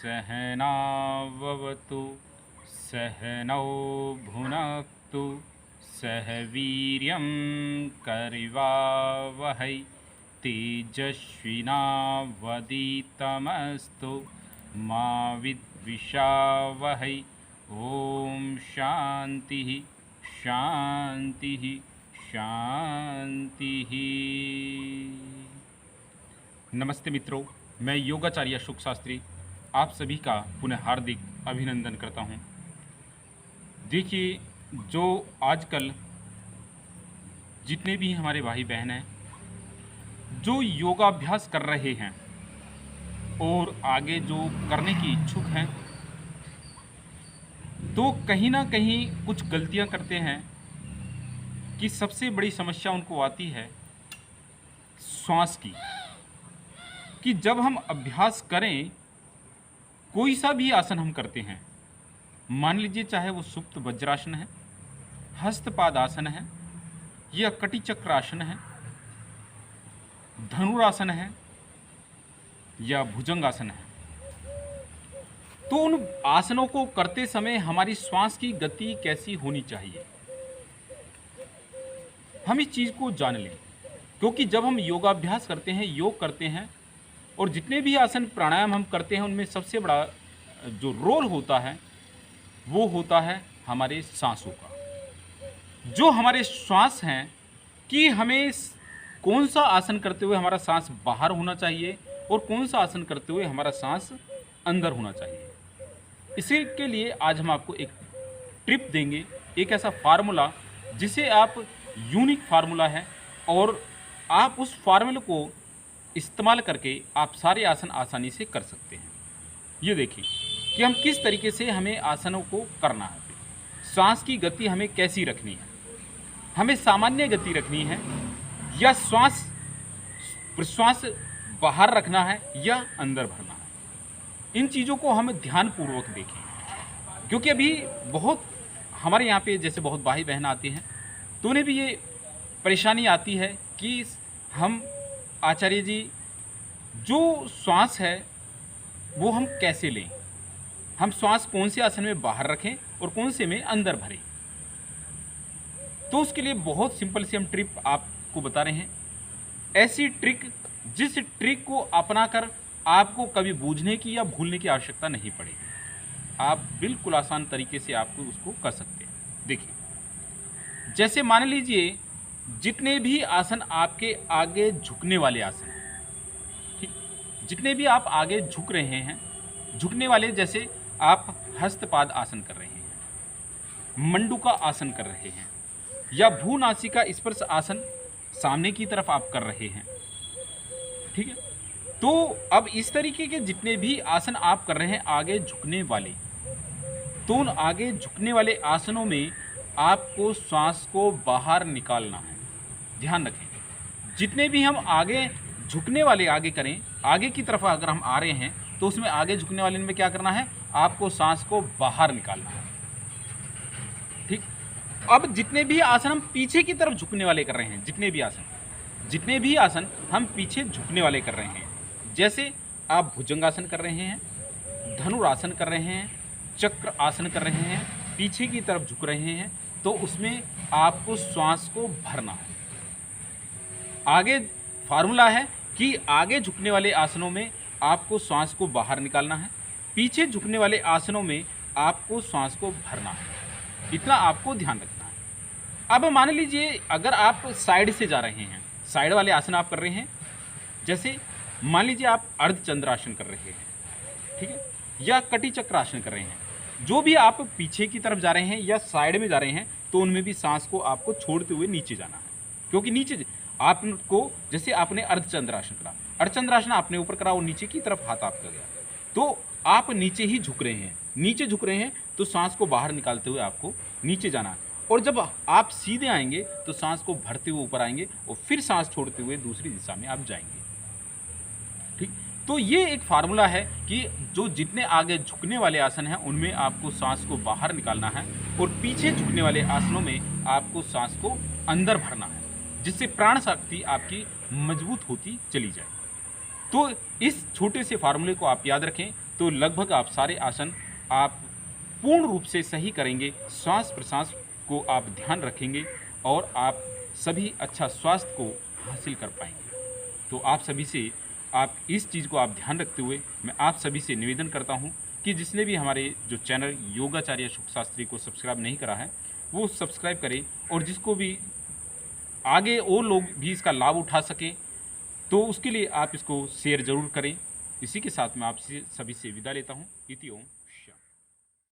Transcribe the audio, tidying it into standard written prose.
सहनाववतु सहनौ भुनक्तु सह वीर्यं करवावहै तेजस्विनावधीतमस्तु मा विद्विषावहै। ओम शांति शांति शांति। नमस्ते मित्रों, मैं योगाचार्य अशोक शास्त्री आप सभी का पुनः हार्दिक अभिनंदन करता हूं। देखिए, जो आजकल जितने भी हमारे भाई बहन हैं जो योगाभ्यास कर रहे हैं और आगे जो करने की इच्छुक हैं, तो कहीं ना कहीं कुछ गलतियां करते हैं कि सबसे बड़ी समस्या उनको आती है श्वास की। कि जब हम अभ्यास करें, कोई सा भी आसन हम करते हैं, मान लीजिए चाहे वो सुप्त वज्रासन है, हस्तपाद आसन है, या कटी चक्र आसन है, धनुरासन है, या भुजंगासन है, तो उन आसनों को करते समय हमारी श्वास की गति कैसी होनी चाहिए, हम इस चीज को जान लें। क्योंकि जब हम योगाभ्यास करते हैं, योग करते हैं, और जितने भी आसन प्राणायाम हम करते हैं, उनमें सबसे बड़ा जो रोल होता है वो होता है हमारे सांसों का। जो हमारे श्वास हैं कि हमें कौन सा आसन करते हुए हमारा सांस बाहर होना चाहिए और कौन सा आसन करते हुए हमारा सांस अंदर होना चाहिए। इसी के लिए आज हम आपको एक ट्रिप देंगे, एक ऐसा फार्मूला जिसे आप यूनिक फार्मूला है, और आप उस फार्मूले को इस्तेमाल करके आप सारे आसन आसानी से कर सकते हैं। ये देखिए कि हम किस तरीके से हमें आसनों को करना है। सांस की गति हमें कैसी रखनी है, हमें सामान्य गति रखनी है, या श्वास प्रश्वास बाहर रखना है या अंदर भरना है। इन चीज़ों को हम ध्यानपूर्वक देखें, क्योंकि अभी बहुत हमारे यहाँ पे जैसे बहुत भाई बहन आते हैं, तो उन्हें भी ये परेशानी आती है कि हम आचार्य जी जो श्वास है वो हम कैसे लें, हम श्वास कौन से आसन में बाहर रखें और कौन से में अंदर भरें। तो उसके लिए बहुत सिंपल सी हम ट्रिक आपको बता रहे हैं। ऐसी ट्रिक जिस ट्रिक को अपनाकर आपको कभी बूझने की या भूलने की आवश्यकता नहीं पड़ेगी। आप बिल्कुल आसान तरीके से आपको उसको कर सकते हैं। देखिए, जैसे मान लीजिए जितने भी आसन आपके आगे झुकने वाले आसन हैं, ठीक, जितने भी आप आगे झुक रहे हैं, झुकने वाले, जैसे आप हस्तपाद आसन कर रहे हैं, मंडूका आसन कर रहे हैं, या भूनासिका स्पर्श आसन सामने की तरफ आप कर रहे हैं, ठीक है। तो अब इस तरीके के जितने भी आसन आप कर रहे हैं आगे झुकने वाले, तो उन आगे झुकने वाले आसनों में आपको श्वास को बाहर निकालना है। ध्यान रखें, जितने भी हम आगे झुकने वाले आगे करें, आगे की तरफ अगर हम आ रहे हैं, तो उसमें आगे झुकने वाले में क्या करना है, आपको सांस को बाहर निकालना है, ठीक। अब जितने भी आसन हम पीछे की तरफ झुकने वाले कर रहे हैं, जितने भी आसन हम पीछे झुकने वाले कर रहे हैं, जैसे आप भुजंगासन कर रहे हैं, धनुरासन कर रहे हैं, चक्र आसन कर रहे हैं, पीछे की तरफ झुक रहे हैं, तो उसमें आपको श्वास को भरना है। आगे फार्मूला है कि आगे झुकने वाले आसनों में आपको श्वास को बाहर निकालना है, पीछे झुकने वाले आसनों में आपको श्वास को भरना है। इतना आपको ध्यान रखना है। अब मान लीजिए अगर आप साइड से जा रहे हैं, साइड वाले आसन आप कर रहे हैं, जैसे मान लीजिए आप अर्धचंद्रासन कर रहे हैं, ठीक है, या कटी चक्र आसन कर रहे हैं, जो भी आप पीछे की तरफ जा रहे हैं या साइड में जा रहे हैं, तो उनमें भी सांस को आपको छोड़ते हुए नीचे जाना है। क्योंकि नीचे आपको, जैसे आपने अर्धचंद्रासन करा, अर्धचंद्रासन आपने ऊपर करा और नीचे की तरफ हाथ आपका गया, तो आप नीचे ही झुक रहे हैं, नीचे झुक रहे हैं, तो सांस को बाहर निकालते हुए आपको नीचे जाना है। और जब आप सीधे आएंगे तो सांस को भरते हुए ऊपर आएंगे और फिर सांस छोड़ते हुए दूसरी दिशा में आप जाएंगे, ठीक। तो ये एक फार्मूला है कि जो जितने आगे झुकने वाले आसन हैं उनमें आपको सांस को बाहर निकालना है, और पीछे झुकने वाले आसनों में आपको सांस को अंदर भरना है, जिससे प्राण शक्ति आपकी मजबूत होती चली जाए। तो इस छोटे से फार्मूले को आप याद रखें तो लगभग आप सारे आसन आप पूर्ण रूप से सही करेंगे, श्वास प्रश्वास को आप ध्यान रखेंगे और आप सभी अच्छा स्वास्थ्य को हासिल कर पाएंगे। तो आप सभी से आप इस चीज़ को आप ध्यान रखते हुए मैं आप सभी से निवेदन करता हूँ कि जिसने भी हमारे जो चैनल योगाचार्य सुख शास्त्री को सब्सक्राइब नहीं करा है वो सब्सक्राइब करे, और जिसको भी आगे और लोग भी इसका लाभ उठा सकें तो उसके लिए आप इसको शेयर ज़रूर करें। इसी के साथ मैं आपसे सभी से विदा लेता हूँ। इति ओम।